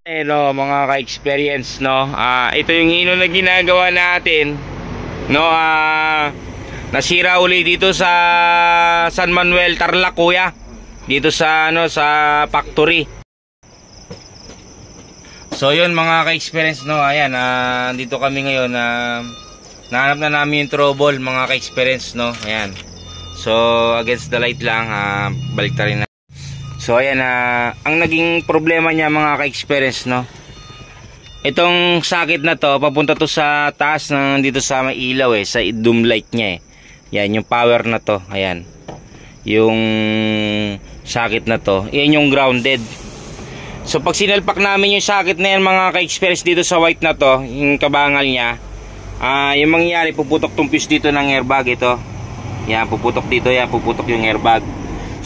No, mga ka-experience, no. Ito yung hino na ginagawa natin, no. Nasira uli dito sa San Manuel, Tarlac, kuya. Dito sa sa factory. So yun mga ka-experience, no. Ayan, dito kami ngayon. Nahanap na namin yung trouble, mga ka-experience, no. Ayan. So against the light lang, balik rin na. So ayan, ang naging problema niya mga ka-experience, no. Itong sakit na to, papunta to sa taas ng dito sa may ilaw sa doom light niya Yan yung power na to, ayan. Yung sakit na to, yan yung grounded. So pag sinalpak namin yung sakit na yan mga ka-experience dito sa white na to, yung kabangal niya, yung mangyayari, puputok tong fuse dito ng airbag ito. Yan, puputok dito, yan, puputok yung airbag.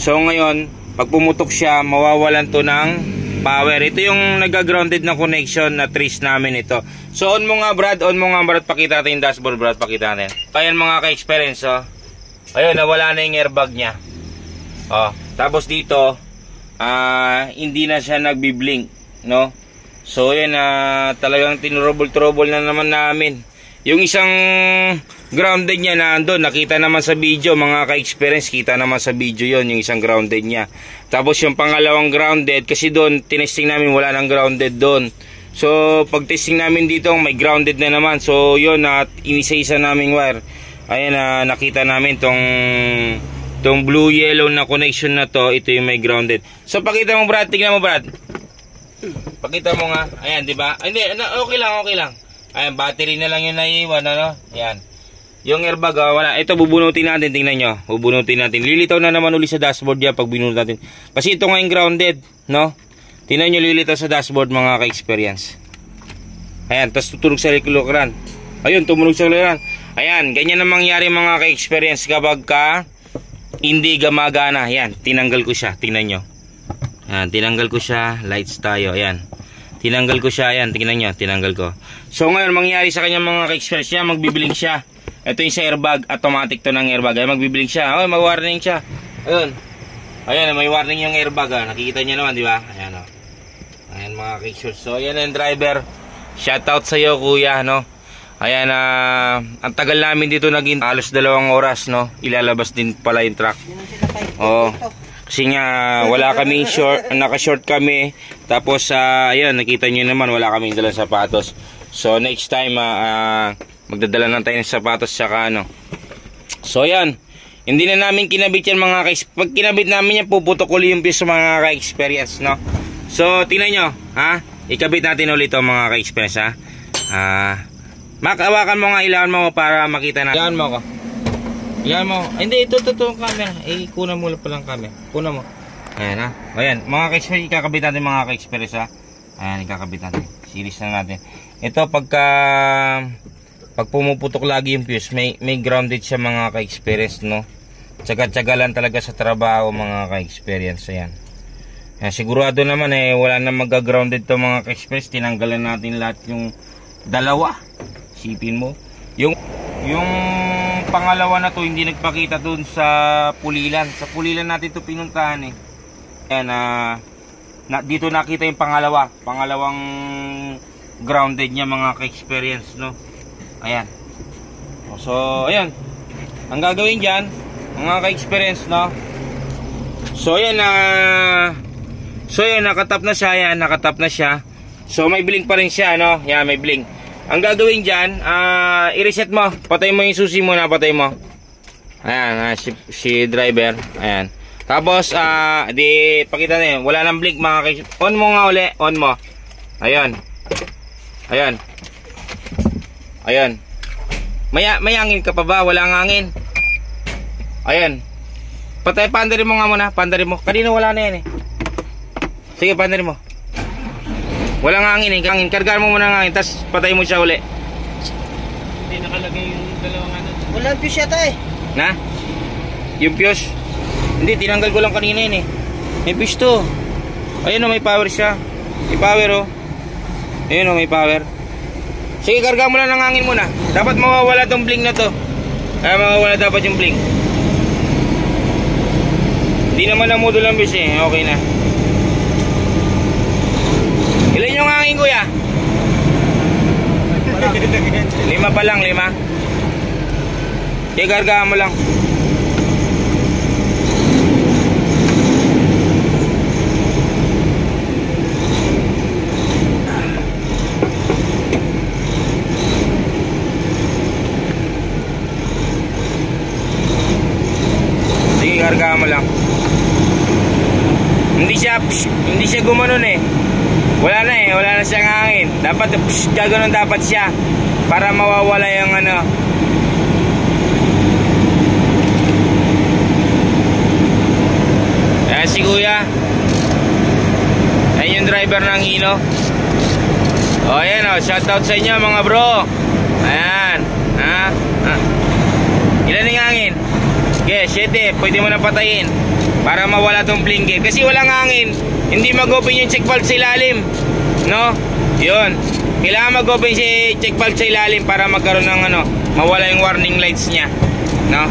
So ngayon, pag pumutok siya, mawawalan to ng power. Ito yung nag-grounded na connection na trace namin ito. So on mo nga Brad, pakita natin yung dashboard Brad, pakita natin. Ayan mga ka-experience, ayun, nawala na yung airbag niya. Tapos dito, hindi na siya nagbi-blink, no? So ayan, talagang tinrouble na naman namin. Yung isang grounded niya nandun, nakita naman sa video mga ka-experience, kita naman sa video yon yung isang grounded niya. Tapos yung pangalawang grounded, kasi doon tinesting namin wala nang grounded doon. So pag testing namin dito may grounded na naman. So yun, inisa-isa naming wire. Ayan, nakita namin tong blue yellow na connection na to, ito yung may grounded. So pakita mo Brad, tingnan mo Brad. Pakita mo nga. Ayan, di ba? Hindi, okay lang. Ayan, battery na lang yung naiiwan, ano? Ayan. Yung airbag, wala. Ito, bubunutin natin, tingnan nyo. Bubunutin natin. Lilitaw na naman uli sa dashboard yan pag binunot natin. Kasi ito nga yung grounded, no? Tingnan nyo, lilitaw sa dashboard mga ka-experience. Ayan, tapos tutulog sa likuran. Ayun, tumunog sa likuran. Ayan, ganyan na mangyari mga ka-experience kapag hindi gumagana. Ayan, tinanggal ko siya, tingnan nyo. Ayan, tinanggal ko siya. Lights tayo, ayan. Tinanggal ko siya, ayan, tingnan nyo, tinanggal ko. So ngayon, mangyari sa kanya mga ka-experience siya, magbiblink siya. Ito yung sa airbag, automatic to ng airbag. Ayan, magbiblink siya, mag-warning siya. Ayun, ayan, may warning yung airbag, nakikita nyo naman, di ba? Ayan, ayan mga ka-experience. So ayan yung driver, shoutout sa'yo kuya, no? Ayan, ang tagal namin dito naging halos 2 oras, no? Ilalabas din pala yung truck. Oo. Kasi nga wala kaming short, naka-short kami. Tapos ayun, nakita niyo naman wala kaming dalang sapatos. So next time magdadala na tayo ng sapatos saka ano. So ayan, hindi na namin kinabit yan mga pag kinabit namin yan puputok uli yung piso mga ka-experience, no. So tingnan niyo, ikabit natin ulit 'to mga ka-experience, makawakan mo nga, ilawan mo para makita natin. Ilawan mo ako. Yan mo. Hindi, ito camera. Kunan mo palang camera. Kunan mo. Ayan Ayan. Mga ka-experience, ikakabit natin mga ka-experience Ayan, ikakabit natin. Series na natin. Ito, pag pumuputok lagi yung fuse, may grounded siya mga ka-experience, no? Tsaga-tsaga lang talaga sa trabaho mga ka-experience. Ayan. Sigurado naman wala na mag-grounded to mga ka-experience. Tinanggalan natin lahat yung dalawa. Sipin mo. Yung pangalawa na to hindi nagpakita dun sa pulilan. Sa pulilan natin to pinuntahan Ayan, dito nakita yung pangalawang grounded niya mga ka-experience, no. Ayan. So ayan, ang gagawin dyan mga ka-experience, no. So ayan, nakatap na siya. Ayan, nakatap na siya. So may blink pa rin siya, no. Yan, may blink. Ang gagawin dyan, i-reset mo. Patay mo yung susi muna, patay mo. Ayan, si driver. Ayan. Tapos, pakita na yun. Wala nang blink mga ka-experience. On mo nga uli, on mo. Ayan. Ayan. Ayan. May hangin ka pa ba? Wala ang hangin. Ayan. Pandarin mo nga muna, pandarin mo. Kanina wala na yan Sige, pandarin mo. Walang hangin hangin. Kargaan mo muna ng hangin, tapos patay mo siya uli. Hindi nakalagay yung dalawang Walang fuse yata Na? Yung fuse? Hindi, tinanggal ko lang kanina yun May fuse to. Ayun may power siya. May power Ayun may power. Sige, kargaan mo lang ng hangin muna. Dapat mawawala tong blink na to. Mawawala dapat yung blink. Hindi naman namudol ang fuse Okay na. Ilan yung pa lang, 5. Kaya gargahan mo lang. Sige, gargahan mo lang. Hindi siya gumanon eh. Wala na siyang hangin. Dapat gaganon dapat siya para mawawala yung ano. Ayan si Kuya. Ayan yung driver ng Hino. O ayan o, shoutout sa inyo mga bro. Ayan. Ilan yung hangin? Okay, 7. Pwede mo na patayin para mawala tong blinker. Kasi walang hangin, hindi mag-open yung check valve sa ilalim, no? Yun, kailangan mag-open si check valve sa ilalim para magkaroon ng ano, mawala yung warning lights nya, no?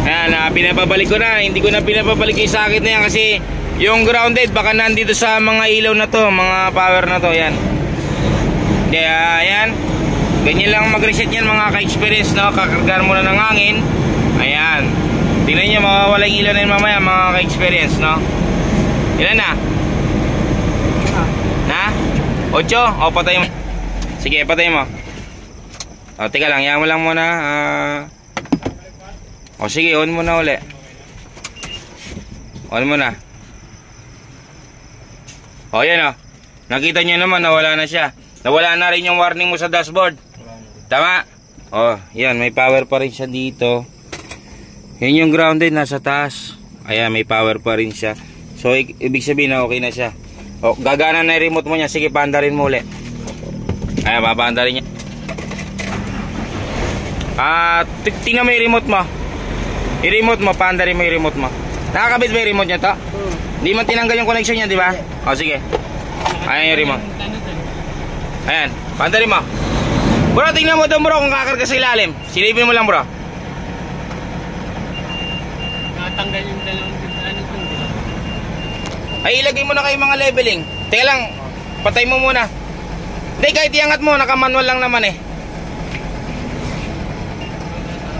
Ayan, pinapabalik ko na. Hindi ko na pinapabalik yung sakit na yan kasi yung grounded baka nandito sa mga ilaw na to, mga power na to. Yan. Kaya ayan, ganyan lang mag-reset yan mga ka-experience, no? Kakargahan mo na ng hangin. Ayan, tingnan nyo, mawawala yung ilaw na yun mamaya mga ka-experience, no? Ilan na? Na? 8? O, patay mo. Sige, patay mo. O, teka lang, yan mo lang muna. O, sige, on mo na uli. On mo na. O, yan o. Nakita nyo naman, nawala na siya. Nawala na rin yung warning mo sa dashboard. Tama? O, yan, may power pa rin siya dito. Yan yung grounded, nasa taas. Ayan, may power pa rin siya. So, ibig sabihin na okay na siya. O, gagana na yung remote mo niya. Sige, paandarin mo ulit. Ayan, papaandarin niya. Tingnan mo yung remote mo. Yung remote mo, paandarin mo yung remote mo. Nakakabit ba yung remote niya to? Hindi man tinanggal yung connection niya, di ba? O, sige. Ayan yung remote. Ayan, paandarin mo. Bro, tingnan mo doon bro kung kakarga sa ilalim. Silipin mo lang bro. Natanggal yung dalawang ano dun. Ay, ilagay mo na kayo mga leveling. Teka lang, patay mo muna. Hindi, kahit iangat mo, naka-manual lang naman eh.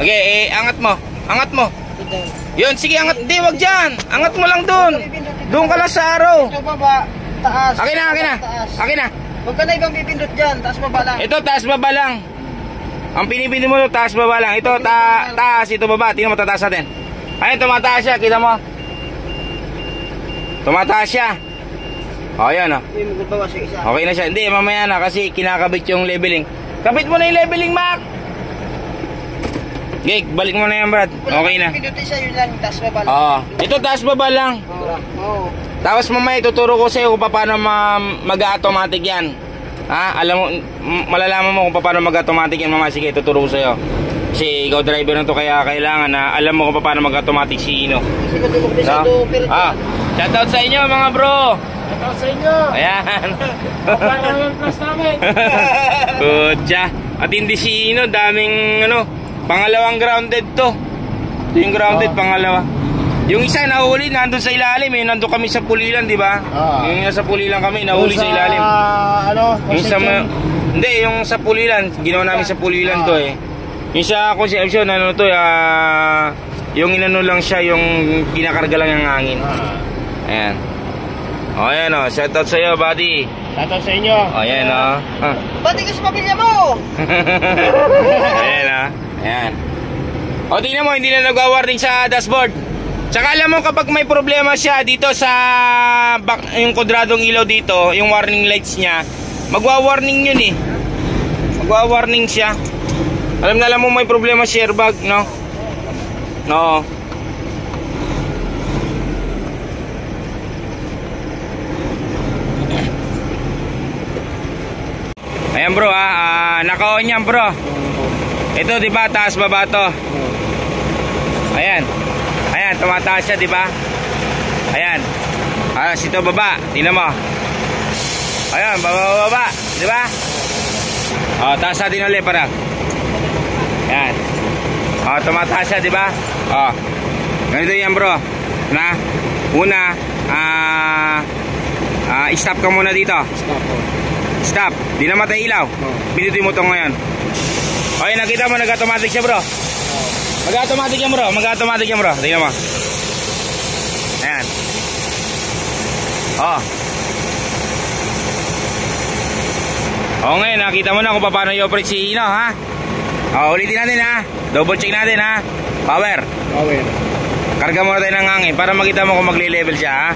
Okay, angat mo. Angat mo. Yun, sige, angat. Hindi, wag dyan. Angat mo lang doon. Doon ka lang sa araw. Ito baba, taas. Akin na, akin na. Akin na. Huwag ka na ibang pipindot dyan, taas baba lang. Ito, taas baba lang. Ang pinipindot mo, taas baba lang. Ito, taas, ito baba. Tingnan mo, tataas natin. Ayun, tumataas siya, kita mo. Tumataas siya. O, yan o. Okay na siya. Hindi, mamaya na kasi kinakabit yung leveling. Kabit mo na yung leveling, Mac. Okay, balik mo na yan, Brad. Okay na. Pindutin siya, yun lang, taas baba lang. Oo. Ito, taas baba lang. Oo. Tapos mamaya ituturo ko sa'yo kung paano mag-automatic yan. Ha? Alam mo, malalaman mo kung paano mag-automatic yan mamaya. Sige, ituturo ko sa'yo. Kasi ikaw driver na to, kaya kailangan na alam mo kung paano mag-automatic si Ino. Kasi kung kumpisado, pero shoutout sa inyo mga bro. shoutout sa inyo. Ayan. Para yung plus namin. Kutya. At hindi si Ino, daming ano, pangalawang grounded to. Ito yung grounded, pangalawa. Yung isa nahuli, nandun sa ilalim eh. Nandun kami sa Pulilan, di ba? Yung nasa Pulilan kami, nahuli sa ilalim. Yung sa, hindi, yung sa Pulilan. Ginawa namin sa Pulilan to eh. Yung sa Concepcion, ano to, yung inano lang siya, yung pinakarga lang ng hangin. Ayan. O, ayan o. Shoutout sa'yo, buddy. Shoutout sa inyo. O, ayan o. Pati ka sa pamilya mo. Ayan o. Ayan. O, tingnan mo, hindi na nag-warning sa dashboard. Tsaka alam mo, kapag may problema siya dito sa yung kwadradong ilaw dito, yung warning lights niya, magwa-warning yun eh. Magwa-warning siya. Alam mo may problema sa airbag, no? No. Ayan bro, naka-on yan bro. Ito diba, taas baba to. Ayan. Ayan, tumataas siya diba? Ayan. Ito baba, tingnan mo. Ayan, baba, diba? O, taas natin ulit para. Ayan. O, tumataas siya diba? O, ganito yan bro. Na, una, stop ka muna dito. Stop. Di na matay ilaw. Pindutin mo ito ngayon. Okay, nakita mo, nag-automatic siya bro. Mag-automatic yan bro, mag-automatic yan bro. Tingnan mo. Ayan. Oh. O ngayon, nakita mo na kung paano i-operate si Ino, ha? O, ulitin natin, ha? Double check natin, ha? Power. Power. Karga muna tayo ng hangin para makita mo kung magli-level siya, ha?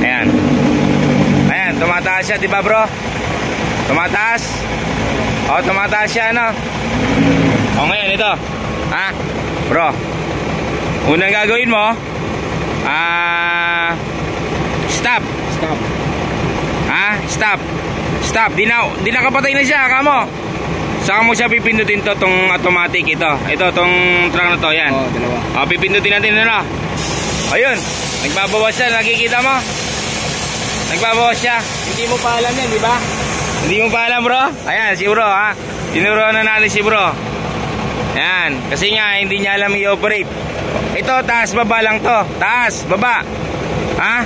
Ayan. Ayan, tumataas siya, di ba, bro? Tumataas. O, tumataas siya, no? O, ngayon, ito. Ha? Bro. Unang gagawin mo, stop. Stop. Ha? Stop. Stop. Di na kapatay na siya, kamo. Saka mo siya pipindutin to, tong automatic ito. Ito, tong truck na to, yan. Oo, dalawa. O, pipindutin natin, ano? Ayun. Nagbabawas siya, nakikita mo? Nagbabawas siya. Hindi mo pa alam yan, di ba? Hindi mo pa alam, bro? Ayan, si bro, ha? Tinuruan na natin si bro. Ayan. Kasi nga, hindi niya alam i-operate. Ito, taas, baba lang to. Taas, baba. Ha?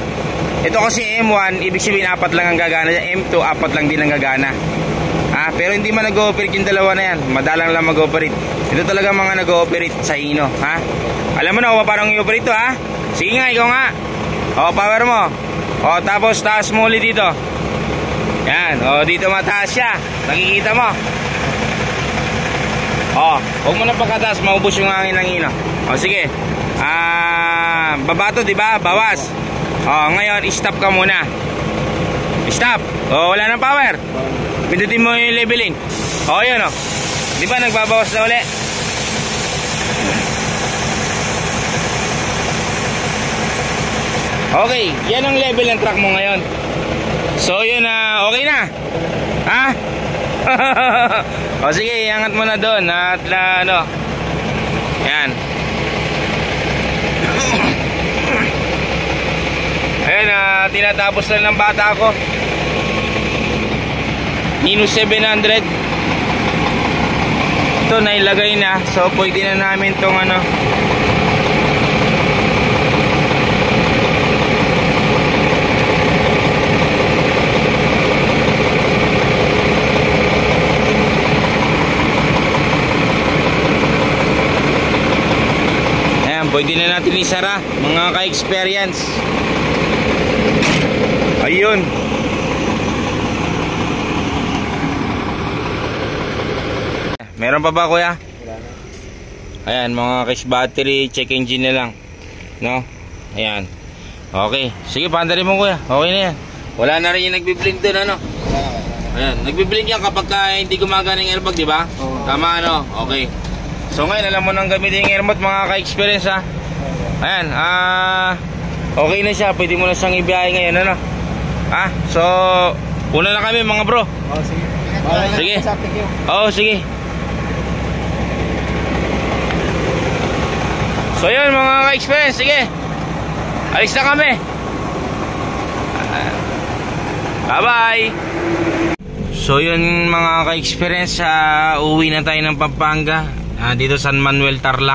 Ito kasi M1, ibig sabihin 4 lang ang gagana. M2, 4 lang din ang gagana. Ha? Pero hindi man nag-ooperate yung dalawa na yan. Madalang lang mag-ooperate. Ito talaga mga nag-ooperate sa Ino. Ha? Alam mo na kung paano i-operate to, ha? Sige nga, ikaw nga. O, power mo. O, tapos taas mo ulit dito. Yan. O, dito mataas siya. Nakikita mo. O, huwag mo na pagkataas, maubos yung hangin ng Ino. O, sige. Baba to, diba? Bawas. O, ngayon, stop ka muna. Stop. O, wala nang power. Pindutin mo yung leveling. O, yun o. Diba, nagbabawas na uli. Okay, yan ang level ng truck mo ngayon. So, yun na, okay na. Ha? O, sige, iangat mo na doon. At, ano, yan. Ayan, tinatapos na ng bata ko. Minus 700. Ito, nailagay na. So, pwede na namin tong ano. Ayan, pwede na natin isara, mga ka-experience. Ayun. Meron pa ba, kuya? Wala na. Ayan, mga case battery, check engine na lang. No? Ayan. Okay. Sige, pandari mo, kuya. Okay na yan. Wala na rin yung nagbiblink dun, ano? Ayan, nagbiblink yan kapag hindi gumagana yung airbag, di ba? Oo. Tama, ano? Okay. So ngayon, alam mo nang gamitin yung remote, mga ka-experience, ha? Ayan, okay na siya. Pwede mo na siyang ibiyahe ngayon, ano? Ha? So, una na kami, mga bro. Oh, sige. Sige. Oo, sige. So yun, mga ka-experience, sige. Alis na kami. Bye-bye. So yun, mga ka-experience, uwi na tayo ng Pampanga. Dito San Manuel, Tarlac.